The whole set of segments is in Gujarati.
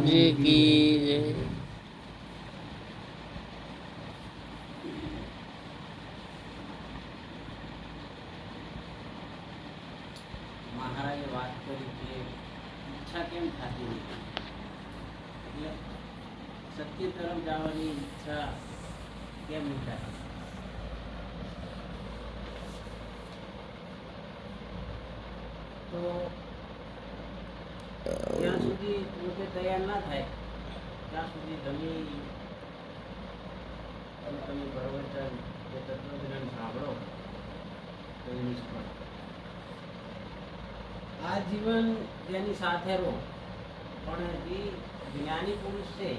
जी की जय। મહારાજે વાત કરી કે ઈચ્છા કેમ થતી નથી, એટલે સત્ય તરફ જવાની ઈચ્છા કેમ નહીં થતી? તો જ્યાં સુધી પોતે તૈયાર ના થાય ત્યાં સુધી તમે પ્રવચન કે તત્વજ્ઞાન સાંભળો તો એ નિષ્ફળ. આ જીવન જેની સાથે રહો, પણ જે જ્ઞાની પુરુષ છે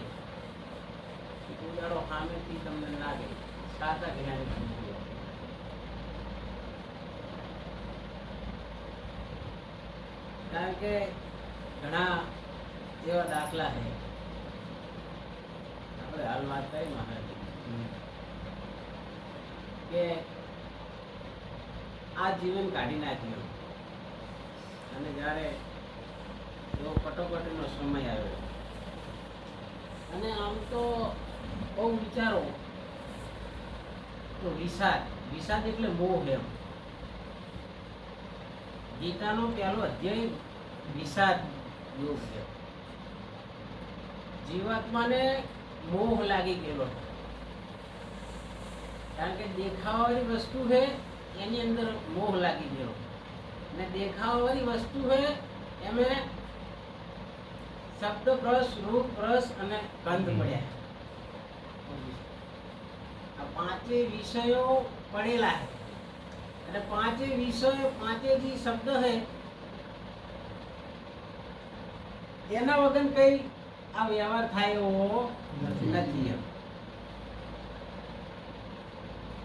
એ ઉદાડો સામેથી તમને ના ગઈ સાચા જ્ઞાની પુરુષ. કારણ કે ઘણા એવા દાખલા છે, આપણે હાલ વાત કરી મહારાજ કે આ જીવન કાઢી નાખ્યું અને જ્યારે એવો કટોકટીનો સમય આવ્યો અને આમ તો બહુ વિચારો તો વિષાદ એટલે મોહ. એમ ગીતાનો પહેલો અધ્યાય વિષાદ યોગ છે. જીવાત્માને મોહ લાગી ગયેલો, કારણ કે દેખાવાળી વસ્તુ છે એની અંદર મોહ લાગી ગયો, અને દેખાવાળી વસ્તુ છે એમાં શબ્દ રસ, રૂપ રસ અને ગંધ પડ્યા. આ પાંચે વિષયો પડેલા છે, અને પાંચે વિષયો, પાંચે જે શબ્દ છે એના વગર કઈ આ વ્યવહાર થાય એવો નથી. એમ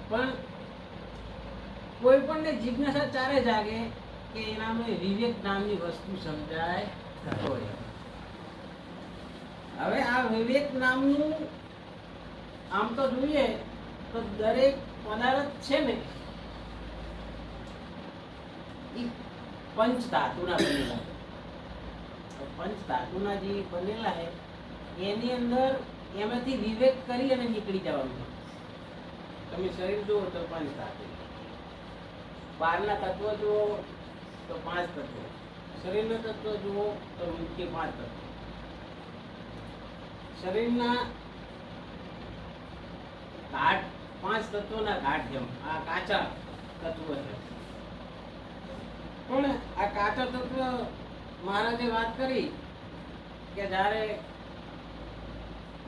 પણ કોઈ પણ ને જિજ્ઞાસા ચારે જાગે કે એનામાં વિવેક નામની વસ્તુ સમજાય તો. હવે આ વિવેક નામનું આમ તો જોઈએ તો દરેક પદાર્થ છે ને એ પંચ ધાતુના બનેલા. પંચ ધાતુના જે બનેલા છે એની અંદર એમાંથી વિવેક કરી અને નીકળી જવાનું. તમે શરીર જુઓ તો પંચ ધાતુ, બહારના તત્વ જુઓ તો પાંચ તત્વો, શરીરના તત્વ જુઓ તો મુખ્ય પાંચ તત્વો. શરીરના ઘાટ, પાંચ તત્વોના ઘાટ જેમ આ કાચા તત્વો છે. પણ આ કાચા તત્વ મહારાજે વાત કરી કે જ્યારે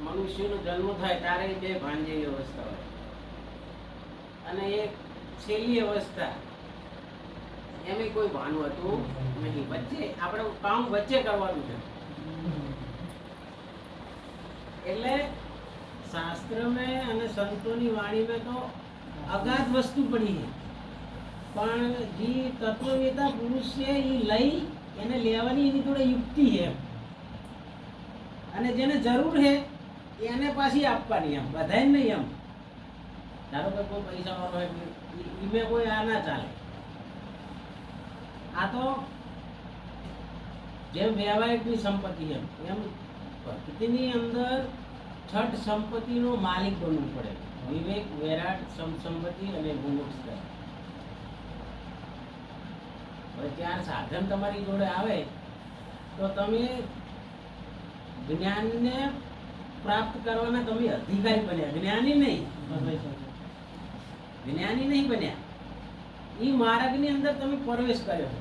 મનુષ્યનો જન્મ થાય ત્યારે બે ભાન જેવી અવસ્થા હોય, અને એક છેલ્લી અવસ્થા એમાં કોઈ ભાન હતું નહીં. વચ્ચે આપણે કામ વચ્ચે કરવાનું છે. એટલે શાસ્ત્રમાં અને સંતોની વાણીમાં તો અગાધ વસ્તુ પડી છે, પણ જે તત્વવેતા પુરુષ છે એ લઈ એને લેવાની એની જોડે યુક્તિ છે, અને જેને જરૂર છે એને પાછી આપવાની. એમ બધાય નહીં. એમ ધારો કે કોઈ પૈસા વાળો હોય એમાં કોઈ આ ના ચાલે. આ તો જેમ વ્યવહારિકની સંપત્તિ એમ પ્રકૃતિની અંદર છઠ સંપત્તિનો માલિક બનવું પડે. વિવેક, વૈરાટ, સંપત્તિ અને મુમુક્ષતા. હવે ચાર સાધન તમારી જોડે આવે તો તમે જ્ઞાનને પ્રાપ્ત કરવાના તમે અધિકારી બન્યા, જ્ઞાની નહીં. જ્ઞાની નહીં બન્યા, એ માર્ગની અંદર તમે પ્રવેશ કર્યો.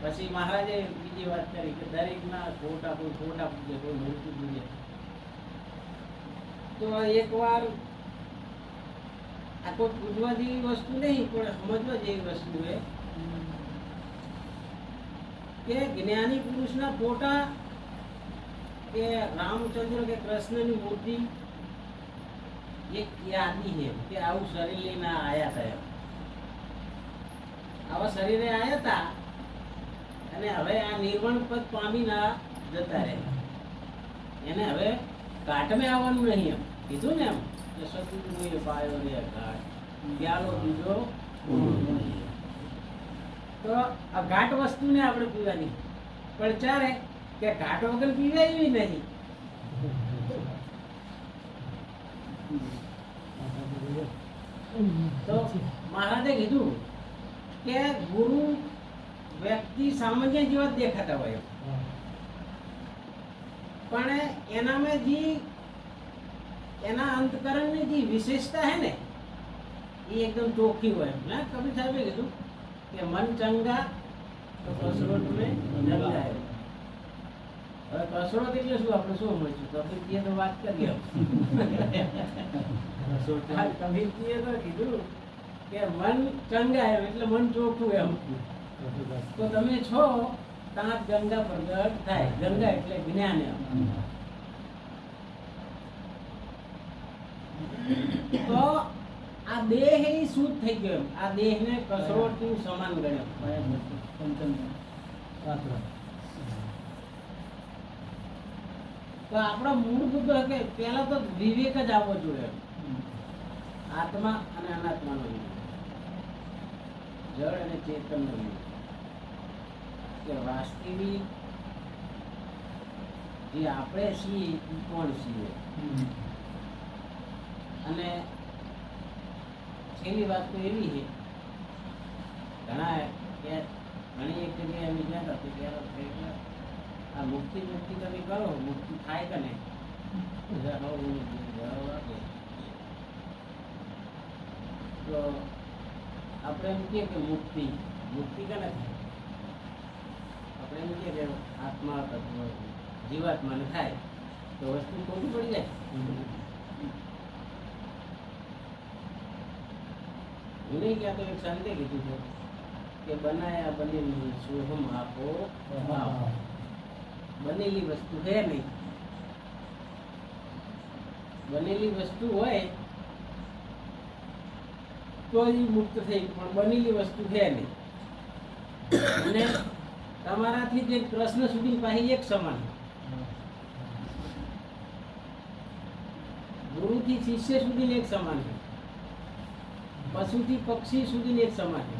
પછી મહારાજે બીજી વાત કરી કે દરેકના ખોટા, કોઈ ખોટા પૂજે, કોઈ મૂર્તિ પૂજે. તો એકવાર આ કોઈ પૂજવા જેવી વસ્તુ નહીં, પણ સમજવા જેવી વસ્તુ છે કે જ્ઞાની પુરુષના ફોટા કે રામચંદ્ર કે કૃષ્ણની મૂર્તિ એક યાદી છે કે આવું શરીર લઈને આયા હતા, આવા શરીરે આયા હતા, અને હવે આ નિર્વાણ પદ પામીના જતા રહે. એને હવે ઘાટમાં આવવાનું નહીં. એમ કીધું ને, એમ કે સતુએ પાયો રે ઘાટ, પ્યાલો બીજો. તો આ ઘાટ વસ્તુને આપણે પીવાની, પણ ચારે કે ઘાટ વગર પીવે એવી નહીં. તો મહારાજે કીધું કે ગુરુ વ્યક્તિ સામાન્ય જેવા જ દેખાતા હોય, પણ એનામાં જે એના અંતકરણની જે વિશેષતા હે ને એ એકદમ ચોખ્ખી હોય. કબીર સાહેબે કીધું કે મન ચંગા તો કસરોટ में નંગાય. હવે કસરોટ એટલે શું, આપણે શું સમજીશું? કબીરજીએ તો વાત કરી. કબીરજીએ તો કીધું કે મન ચંગા એટલે મન ચોખ્ખું એમ. તો તમે છો ત્યાં ગંગા પ્રગટ થાય. ગંગા એટલે જ્ઞાન એમ. તો આ દેહ એ શુદ્ધ થઈ ગયો એમ. આ દેહને કસરોટનું સમાન ગણ્યો. તો આપણો મૂળભૂત કે પહેલા તો વિવેક જ આવવો જોઈએ. આત્મા અને અનાત્માનો વિવેક, જળ અને ચેતનનો વિવેક, કે વાસ્તવિક જે આપણે છીએ એ કોણ છીએ. અને છેલ્લી વાત તો એવી છે, ઘણા કે ઘણી એક જગ્યાએ એમ ગયા હતા કે આ મુક્તિ મુક્તિ તમે કરો, મુક્તિ થાય કે નહીં? તો આપણે એમ કહીએ કે મુક્તિ મુક્તિ કે નથી? આપણે એમ કહીએ કે આત્મા તત્વ જીવાત્માને થાય તો વસ્તુ ખોટી પડી જાય. હું નહીં કહેતો, એક સંતે કીધું છે કે બનાયા બનેલી સોહમ આપો ભાવ. બનેલી વસ્તુ છે નહીં. બનેલી વસ્તુ હોય તો જ મુક્ત થઈ, પણ બનેલી વસ્તુ છે નહીં. અને તમારાથી જે કૃષ્ણ સુધી પાછી એક સમાન, ગુરુથી શિષ્ય સુધી એક સમાન છે, પશુથી પક્ષી સુધી એક સમાન છે.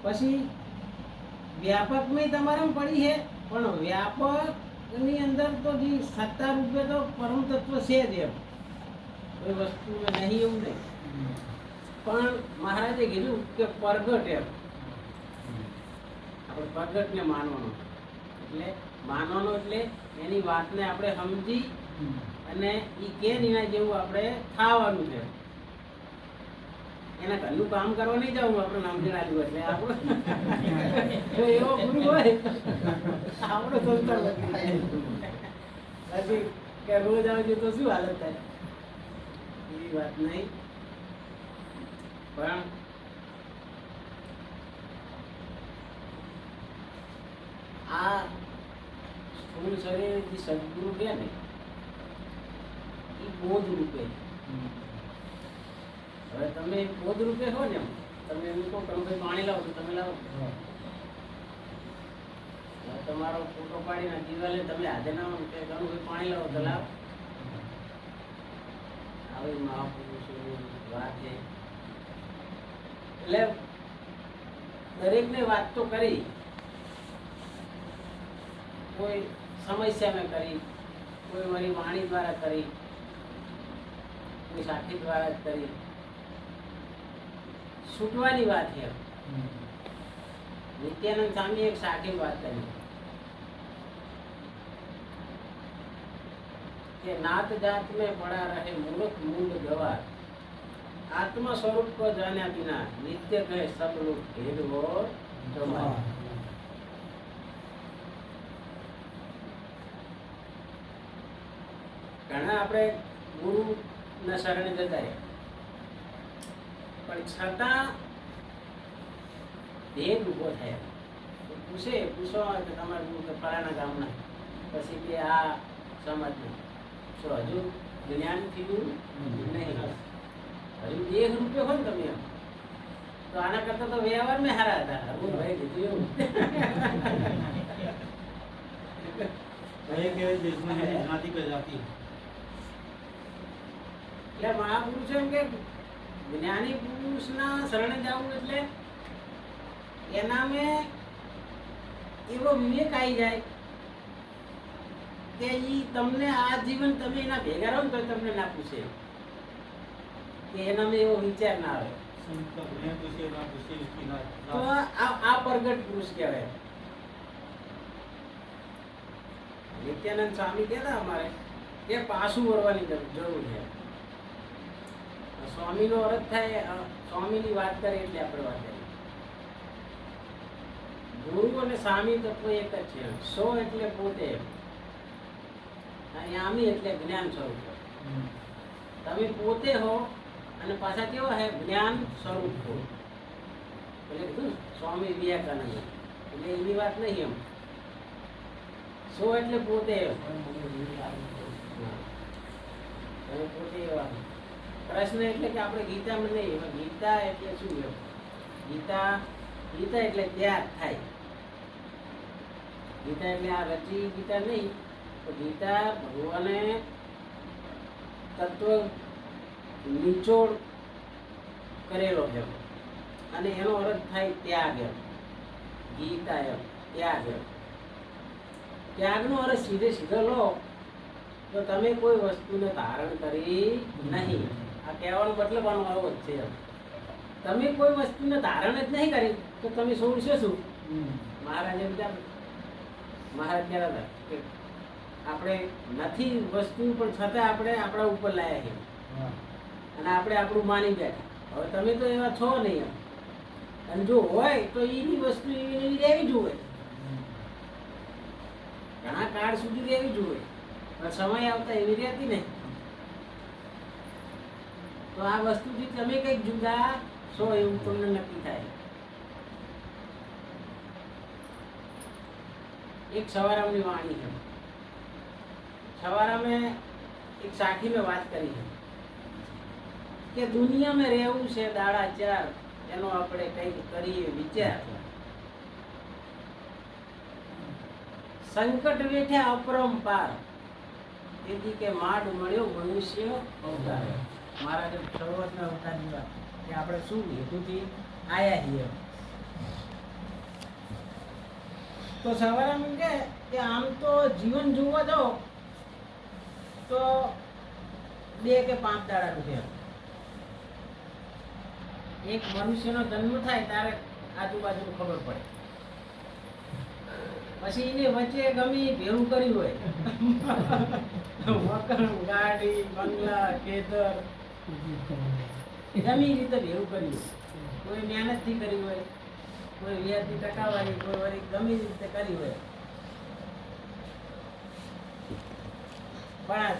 પછી વ્યાપકમાં તમારામાં પડી છે, પણ વ્યાપકની અંદર તો જે સત્તા રૂપે તો પરમ તત્વ છે જ એમ. કોઈ વસ્તુ નહીં એવું નહીં. પણ મહારાજે કીધું કે પ્રગટ એમ. આપણે પ્રગટને માનવાનો, એટલે માનવાનો એટલે એની વાતને આપણે સમજી અને એ કે એના જેવું આપણે ખાવાનું છે. એના ઘરનું કામ કરવા નહીં જવાનું, આપણે નામ જણાવ્યું એટલે આપણું એવો ગુરુ હોય આપણો સંસાર નથી કે રોજ આવજો તો શું હાલત થાય, એવી વાત નહીં. પણ આ સ્થૂળ શરીર જે સદગુરુ છે ને એ બોધ રૂપે. હવે તમે બોધ રૂપે હો ને, તમે એમ કહો તમે પાણી લાવો તો તમે લાવો, તમારો ફોટો પાડીને દિવાલે તમે હાજર ના હો કે તમે પાણી લાવો તો લાવો. આવી મહાપુરુષોની વાત છે. એટલે દરેકને વાત તો કરી, કોઈ સમસ્યા મેં કરી, કોઈ મારી વાણી દ્વારા કરી, કોઈ સાથી દ્વારા જ કરી. છૂટવાની વાત છે. નિત્યાનંદ સ્વામી એક સાખી વાત કરી કે नात जात में पड़ा रहे मूर्ख मूंड गवार, आत्मा स्वरूप को जाने बिना नित्य कहे सब लोग भेद और जमाए। ઘણા આપણે ગુરુ ના શરણે જતા રહ્યા, પણ છતાં ભેદ ઉભો થાય. પૂછો કે તમારે ગુરુ કે ફલાણા ગામના, પછી કે આ સમાજના, શું હજુ જ્ઞાન થયું નહીં? હજુ દેહ રૂપે હોય ને તમે એમ, તો આના કરતા તો વ્યવહાર મેં હારા હતા. હું ભાઈ કીધું એટલે મહાપુરુષ એમ કે જ્ઞાની પુરુષના શરણે જવું એટલે એનામાં એવો વિવેક આવી જાય કે ઈ તમને આ જીવન તમે એના ભેગા રહો ને તો તમને ના પૂછે, કે એનામાં એવો વિચાર ના આવે. તો આ પ્રગટ પુરુષ કહેવાય. નિત્યાનંદ સ્વામી કહેતા અમારે કે પાછું વળવાની જરૂર છે. સ્વામીનો અર્થ થાય, સ્વામીની વાત કરીએ એટલે આપણે વાત કરીએ. ગુરુ અને સ્વામી તત્વ એક જ છે. સો એટલે પોતે, યામી એટલે જ્ઞાન સ્વરૂપ. તમે પોતે હો અને પાછા કેવા હે જ્ઞાન સ્વરૂપ હો. એટલે કીધું સ્વામી વિવેકાનંદ, એટલે એની વાત નહીં. એમ સો એટલે પોતે, તમે પોતે એવા. પ્રશ્ન એટલે કે આપણે ગીતામાં નહીં, ગીતા એટલે શું? એમ ગીતા એટલે ત્યાગ થાય. ગીતા એટલે આ રચી ગીતા નહીં, તો ગીતા ભગવાને તત્વ નિચોડ કરેલો છે અને એનો અર્થ થાય ત્યાગ. એમ ગીતા એમ ત્યાગ. એમ ત્યાગનો અર્થ સીધો લો તો તમે કોઈ વસ્તુને ધારણ કરી નહીં. આ કહેવાનો મતલબ આનો આવો જ છે. તમે કોઈ વસ્તુને ધારણ જ નહીં કરી તો તમે છોડશો શું? મહારાજે મહારાજ કહેતા હતા કે આપણે નથી વસ્તુ પણ છતાં આપણે આપણા ઉપર લાયા છે અને આપણે આપણું માની બેઠા. હવે તમે તો એવા છો નહીં. એમ અને જો હોય તો એની વસ્તુ એવી રહેવી જોઈએ, ઘણા કાળ સુધી રહેવી જોઈએ, પણ સમય આવતા એવી રહેતી નહીં. તો આ વસ્તુથી તમે કંઈક જુદા છો એવું તમને નક્કી થાય. એક સવારામની વાણી છે. સવારામે એક સાખી મેં વાત કરી છે કે દુનિયામાં રહેવું છે દાડા ચાર, એનો આપણે કંઈક કરીએ વિચાર. સંકટ વેઠ્યા અપરંપાર, તેથી કે માડ મળ્યો મનુષ્ય અવતાર. મારા જે શરૂઆતના અવતારની વાત કે આપણે શું હેતુથી આયા છીએ. તો સવારે એમ કે આમ તો જીવન જોવા જાઓ તો 2 કે 5 દાડાનું છે. એક મનુષ્યનો જન્મ થાય ત્યારે આજુબાજુ ખબર પડે, પછી એને વચ્ચે ગમી ભેરું કર્યું હોય, મકાન, ગાડી, બંગલા, ખેતર, ગમી રીતે ભેરું કર્યું. કોઈ મહેનતથી કર્યું હોય, કોઈ વ્યાજની ટકાવારી, કોઈ વળી ગમી રીતે કરી હોય. પણ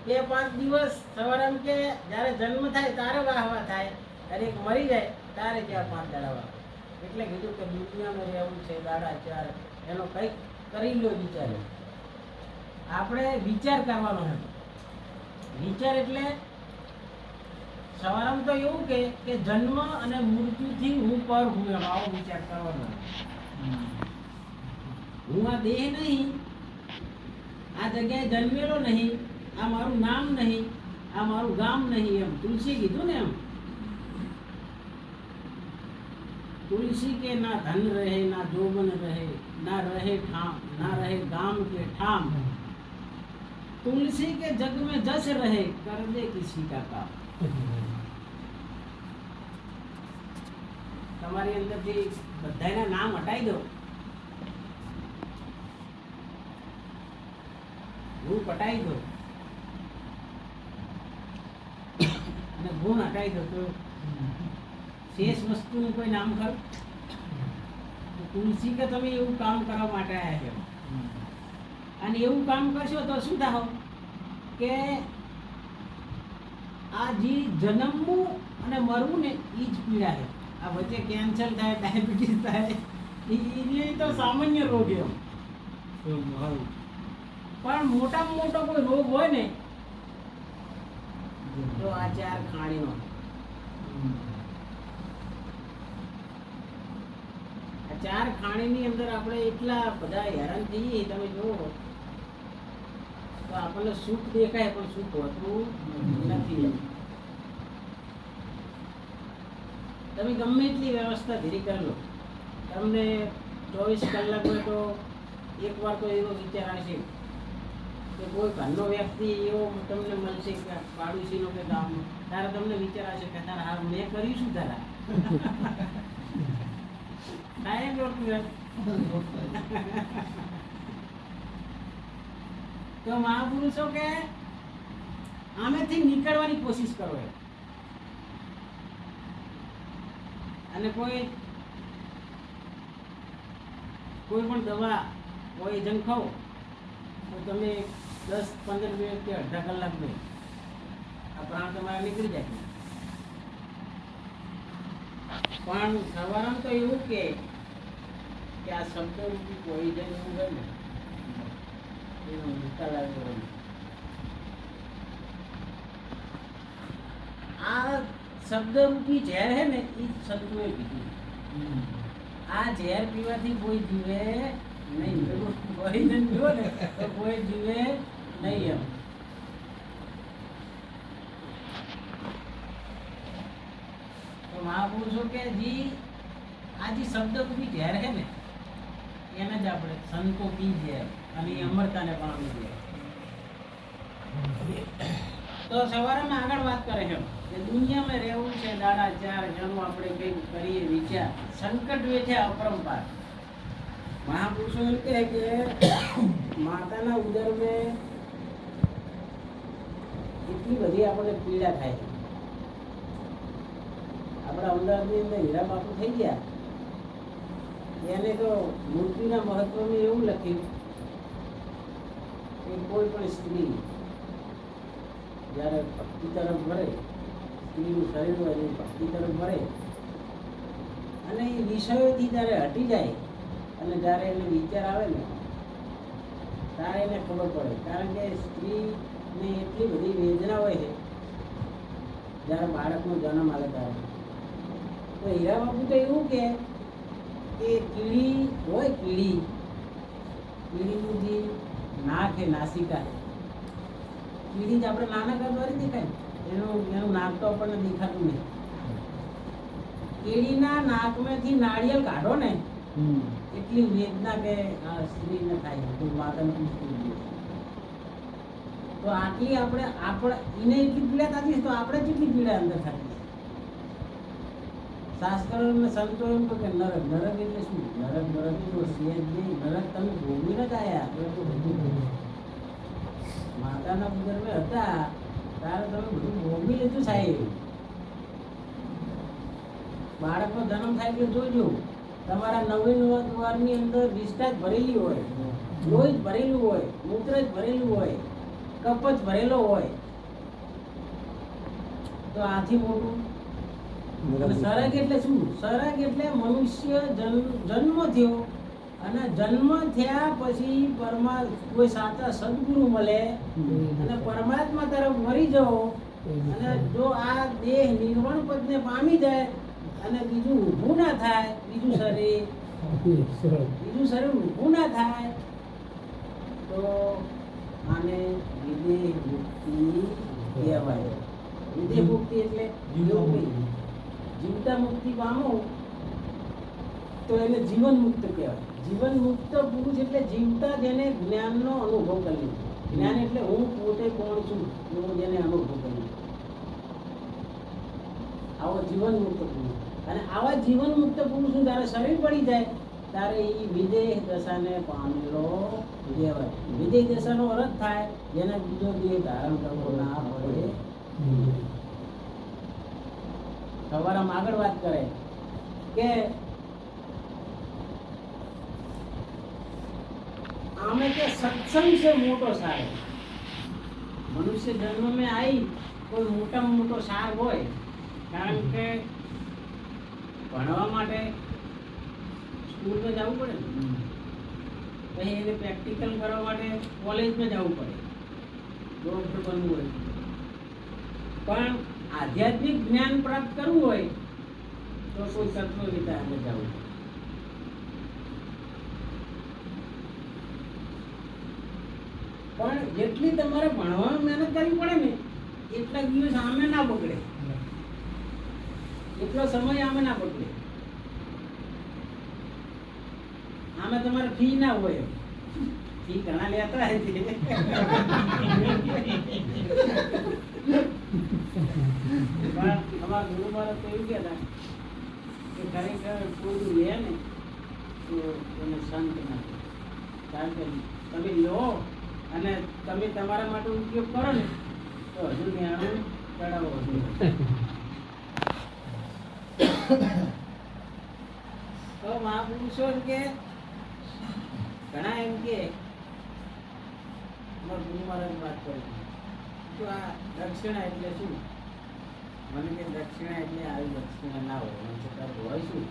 1-2-5 દિવસ સવારે એમ કે જ્યારે જન્મ થાય ત્યારે વાહવા થાય, અને એક મરી જાય ત્યારે 4-5 દાડા વાહ. એટલે કીધું કે દુનિયામાં રહેવું છે દાડા ચાર, એનો કંઈક કરી લો વિચાર. આપણે વિચાર કરવાનો છે. વિચાર એટલે સવારમાં તો એવું કે જન્મ અને મૃત્યુથી હું પર હું, એમ આવો વિચાર કરવાનો. હું આ દેહ નહીં, આ જગ્યાએ જન્મેલો નહીં, આ મારું નામ નહીં, આ મારું ગામ નહીં. એમ તુલસી કીધું ને, એમ तुलसी के ना धन रहे ना जोबन रहे ना रहे ठाम ना रहे गाम के ठाम, तुलसी के जग में जस रहे कर दे किसी का काम. તમારી અંદરથી બધાના નામ હટાવી દો, ગુણ પટાવી દો અને ગુણ હટાવી દો, તો शेष वस्तुનું કોઈ નામ ખરું? તુલસી કે તમે એવું કામ કરવા માટે આવ્યા છો, અને એવું કામ કરશો તો શું થાવ કે આ જે જન્મવું અને મરવું ને એ જ પીડા છે. આ વચ્ચે કેન્સર થાય, ડાયાબિટીસ થાય, એ તો સામાન્ય રોગ એમ. પણ મોટામાં મોટો કોઈ રોગ હોય ને તો આ 4 ખાણીનો. આ 4 ખાણીની અંદર આપણે એટલા બધા હેરાન થઈએ, તમે જુઓ તો આપણને સુખ દેખાય પણ સુખ હોતું નથી. તમે ગમે એટલી વ્યવસ્થા ધીરી કરી લો, તમને 24 કલાકમાં તો એકવાર તો એવો વિચાર આવશે કે કોઈ ઘરનો વ્યક્તિ એવો તમને મળશે કે પાડોશીનો કે ગામનો, ત્યારે તમને વિચાર આવશે કે તારા હાર મેં કર્યું શું તારા થાય એમ જોડતું. તો મહાપુરુષો કે આમેથી નીકળવાની કોશિશ કરો એમ. અને કોઈ પણ દવા પોઈઝન ખાઓ તો તમે 10-15 મિનિટ કે અડધા કલાકમાં આ પ્રાણ તમારા નીકળી જાય. પણ સવારમાં તો એવું કે આ શબ્દ રૂપી પોઈઝન એવું હોય ને એનો નિકાલ આવ્યો. આ શબ્દ રૂપી ઝેર હે ને એ સંતોએ પીધું. આ ઝેર પીવાથી કોઈ જીવે નહીં. પોઈઝન પીવો ને તો કોઈ જીવે નહીં એમ. તો મહાપુરુષો કે જી આ જે શબ્દ રૂપી ઝેર હે ને એને જ આપણે સંતો પી ઝેર અને એ અમરતાને પામી ઝેર. તો સવારે આગળ વાત કરે છે કે દુનિયામાં રહેવું છે દાડા 4 જણું આપણે કંઈક કરીએ વિચાર સંકટ વેઠે અપરંપાર. મહાપુરુષો એમ કહે કે માતાના ઉદરમાં એટલી બધી આપણે પીડા થાય છે. આપણા અમદાવાદની અંદર હીરા બાપુ થઈ ગયા, એને તો મૃત્યુના મહત્વમાં એવું લખ્યું કે કોઈ પણ સ્ત્રી જ્યારે ભક્તિ તરફ વળે, સ્ત્રીનું શરીર હોય એ ભક્તિ તરફ વળે અને એ વિષયોથી જ્યારે હટી જાય અને જ્યારે એને વિચાર આવે ને ત્યારે એને ખબર પડે. કારણ કે સ્ત્રીને એટલી બધી વેદના હોય છે જ્યારે બાળકનો જન્મ આવે ત્યારે. તો હીરા બાપુ તો એવું કે કીડી હોય, કીડીનું જે નાક છે, નાસિકા, કીડી જ આપણે નાના દ્વારા દેખાય, એનું નાક તો આપણને દેખાતું નહીં. કીડીના નાકમાંથી નાળિયેર કાઢો ને એટલી વેદના કે આ સ્ત્રીને થાય, માતાને પૂછતું. તો આટલી આપણે એને એટલી પીડા થતી તો આપણે કેટલી પીડા અંદર થતી. શાસ્ત્રો અને સંતો એમ તો કે નરક એટલે શું? નરક એટલું સેજ નહીં. નરક તમે ભોગવી ન ગયા. માતાના ઉદરમાં હતા ત્યારે તમે બધું ભોગવી લીધું સાહેબ. બાળકનો જન્મ થાય એટલે જોજો તમારા 9 દ્વારની અંદર વિષ્ઠા જ ભરેલી હોય, લોહી જ ભરેલું હોય, મૂત્ર જ ભરેલું હોય, કપ જ ભરેલો હોય. તો આથી મોટું સરગ એટલે શું? સરગ એટલે મનુષ્ય જન્મ થયો અને જન્મ થયા પછી કોઈ સાચા સદગુરુ મળે અને પરમાત્મા તરફ વળી જાઓ અને જો આ દેહ નિર્વાણ પદને પામી જાય અને બીજું ઊભું ના થાય, બીજું શરીર ઊભું ના થાય તો આને વિદેહ મુક્તિ કહેવાય. વિદેહ મુક્તિ એટલે જીવતા મુક્તિ પામો તો એને જીવન મુક્ત કહેવાય. જીવન મુક્ત પુરુષ એટલે જીવતા જેને જ્ઞાનનો અનુભવ કરી. જ્ઞાન એટલે હું પોતે કોણ છું એવો જેને અનુભવ કરી, આવો જીવન મુક્ત પુરુષ. અને આવા જીવન મુક્ત પુરુષનું જ્યારે શરીર પડી જાય ત્યારે એ વિદેહ દશાને પામેલો કહેવાય. વિદેહ દશાનો અર્થ થાય જેને બીજો દેહ ધારણ કરવો ના પડે. સવારમાં આગળ વાત કરે કે આમે કે સત્સંગ છે મોટો સાર. મનુષ્ય જન્મ में आई કોઈ મોટામાં મોટો સાર હોય. કારણ કે ભણવા માટે સ્કૂલમાં જવું પડે ને, પછી એને પ્રેક્ટિકલ કરવા માટે કોલેજમાં જવું પડે, ડોક્ટર બનવું હોય. પણ આધ્યાત્મિક જ્ઞાન પ્રાપ્ત કરવું હોય તો કોઈ તત્વવિદ્યા અંદર જવું. પણ જેટલી તમારે ભણવામાં મહેનત કરવી પડે ને એટલા દિવસ સામે ના બગડે. એટલો સમય આમે ના બગડે. આમે તમારે ફી ના હોય, ફી ઘણા લેતા હોય છે. પણ અમારા ગુરુ મહારાજ તો એવું કહેતા કે ખરેખર કોઈ લે ને તો એને શાંત ના થાય. કારણ કે તમે લો અને તમે તમારા માટે ઉપયોગ કરો ને તો હજુ ન્યાણું ચડાવો હજુ. તો મહાપુરુષો એમ કે ઘણા એમ કે અમારા ગુરુ મહારાજ વાત કરે તો આ દક્ષિણા એટલે શું? મને કે દક્ષિણા એટલે આવી દક્ષિણા ના હોય, હોય શું?